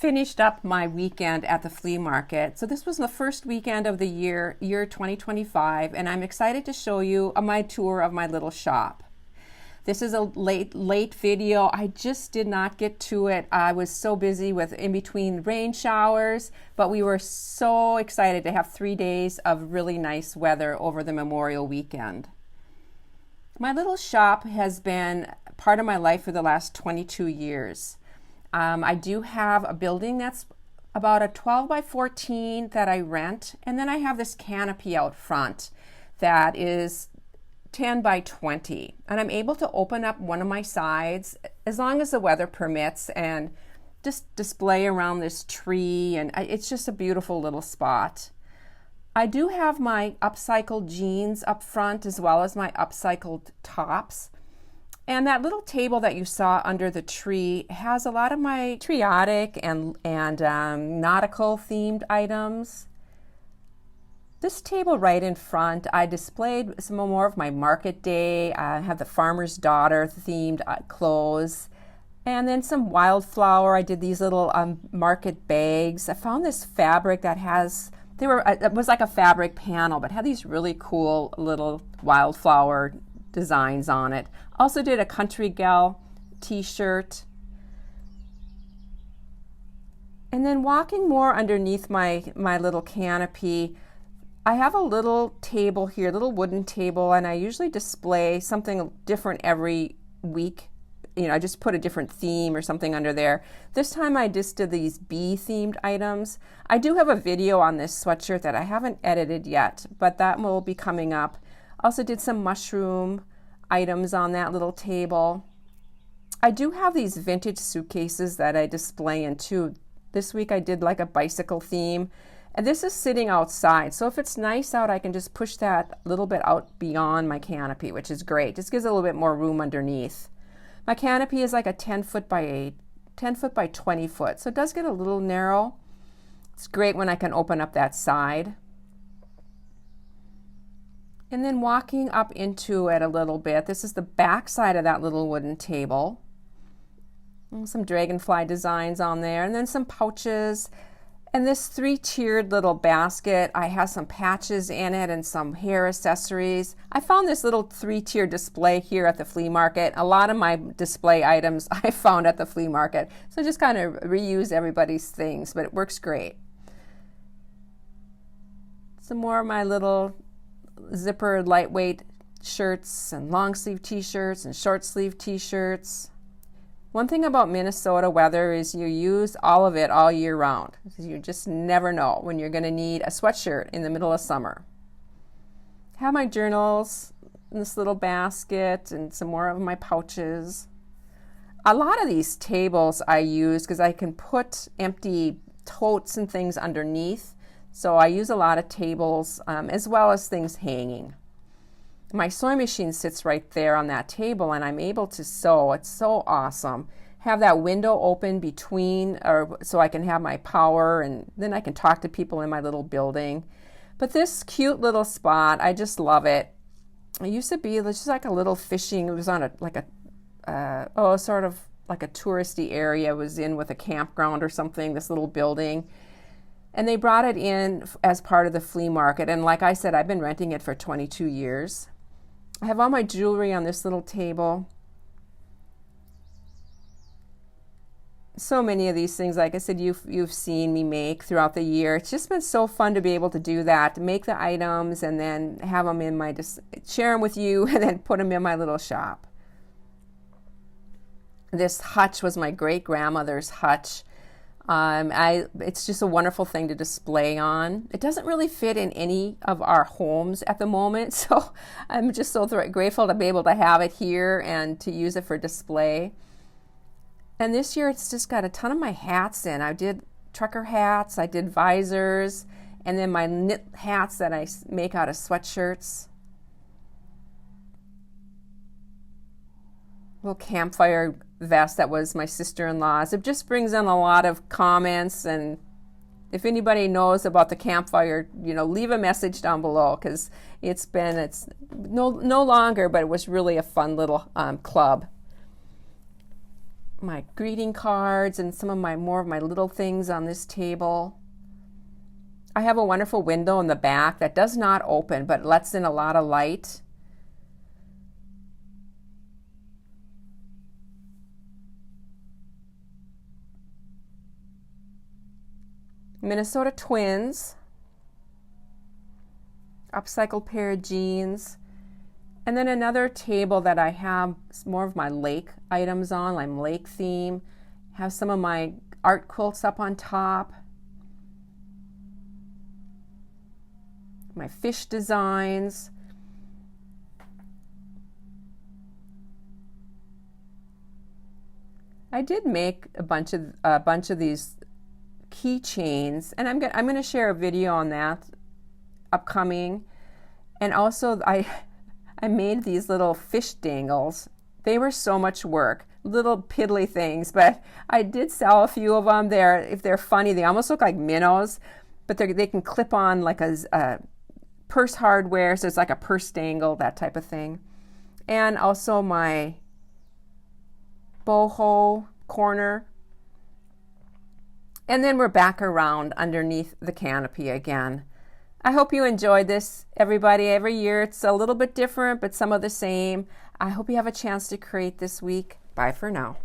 finished up my weekend at the flea market. So this was the first weekend of the year 2025, and I'm excited to show you my tour of my little shop. This is a late video. I just did not get to it. I was so busy with in between rain showers, but we were so excited to have 3 days of really nice weather over the Memorial weekend. My little shop has been part of my life for the last 22 years. I do have a building that's about a 12 by 14 that I rent, and then I have this canopy out front that is 10 by 20, and I'm able to open up one of my sides as long as the weather permits and just display around this tree, and it's just a beautiful little spot. I do have my upcycled jeans up front as well as my upcycled tops. And that little table that you saw under the tree has a lot of my patriotic and nautical themed items. This table right in front, I displayed some more of my market day. I have the farmer's daughter themed clothes. And then some wildflower. I did these little market bags. I found this fabric that it was like a fabric panel, but had these really cool little wildflower designs on it. Also did a country gal t-shirt. And then walking more underneath my little canopy, I have a little table here, little wooden table, and I usually display something different every week. I just put a different theme or something under there. This time I just did these bee themed items. I do have a video on this sweatshirt that I haven't edited yet, but that will be coming up. Also did some mushroom items on that little table. I do have these vintage suitcases that I display in too. This week I did like a bicycle theme, and this is sitting outside. So if it's nice out, I can just push that a little bit out beyond my canopy, which is great. Just gives a little bit more room underneath. My canopy is like a 10 foot by 20 foot. So it does get a little narrow. It's great when I can open up that side. And then walking up into it a little bit, this is the back side of that little wooden table. Some dragonfly designs on there, and then some pouches. And this 3-tiered little basket, I have some patches in it and some hair accessories. I found this little 3-tier display here at the flea market. A lot of my display items I found at the flea market. So just kind of reuse everybody's things, but it works great. Some more of my little zipper lightweight shirts and long sleeve t-shirts and short sleeve t-shirts. One thing about Minnesota weather is you use all of it all year round. You just never know when you're going to need a sweatshirt in the middle of summer. I have my journals in this little basket and some more of my pouches. A lot of these tables I use because I can put empty totes and things underneath. So I use a lot of tables as well as things hanging. My sewing machine sits right there on that table, and I'm able to sew. It's so awesome. Have that window open between, or so I can have my power, and then I can talk to people in my little building. But this cute little spot, I just love it. It used to be just like a little fishing. It was on sort of like a touristy area. It was in with a campground or something. This little building. And they brought it in as part of the flea market. And like I said, I've been renting it for 22 years. I have all my jewelry on this little table. So many of these things, like I said, you've seen me make throughout the year. It's just been so fun to be able to do that, to make the items and then have them share them with you and then put them in my little shop. This hutch was my great grandmother's hutch. It's just a wonderful thing to display on. It doesn't really fit in any of our homes at the moment, so I'm just so grateful to be able to have it here and to use it for display. And this year it's just got a ton of my hats in. I did trucker hats, I did visors, and then my knit hats that I make out of sweatshirts. Little campfire vest that was my sister-in-law's. It just brings in a lot of comments, and if anybody knows about the campfire, leave a message down below, because it's no longer, but it was really a fun little club. my greeting cards and some of my more of my little things on this table. I have a wonderful window in the back that does not open, but lets in a lot of light. Minnesota Twins, upcycled pair of jeans, and then another table that I have more of my lake items on, like lake theme. Have some of my art quilts up on top, my fish designs. I did make a bunch of these keychains, and I'm going to share a video on that upcoming. And also I made these little fish dangles. They were so much work, little piddly things, but I did sell a few of them. If they're funny, they almost look like minnows, but they can clip on like a purse hardware, so it's like a purse dangle, that type of thing. And also my boho corner. And then we're back around underneath the canopy again. I hope you enjoyed this, everybody. Every year it's a little bit different, but some of the same. I hope you have a chance to create this week. Bye for now.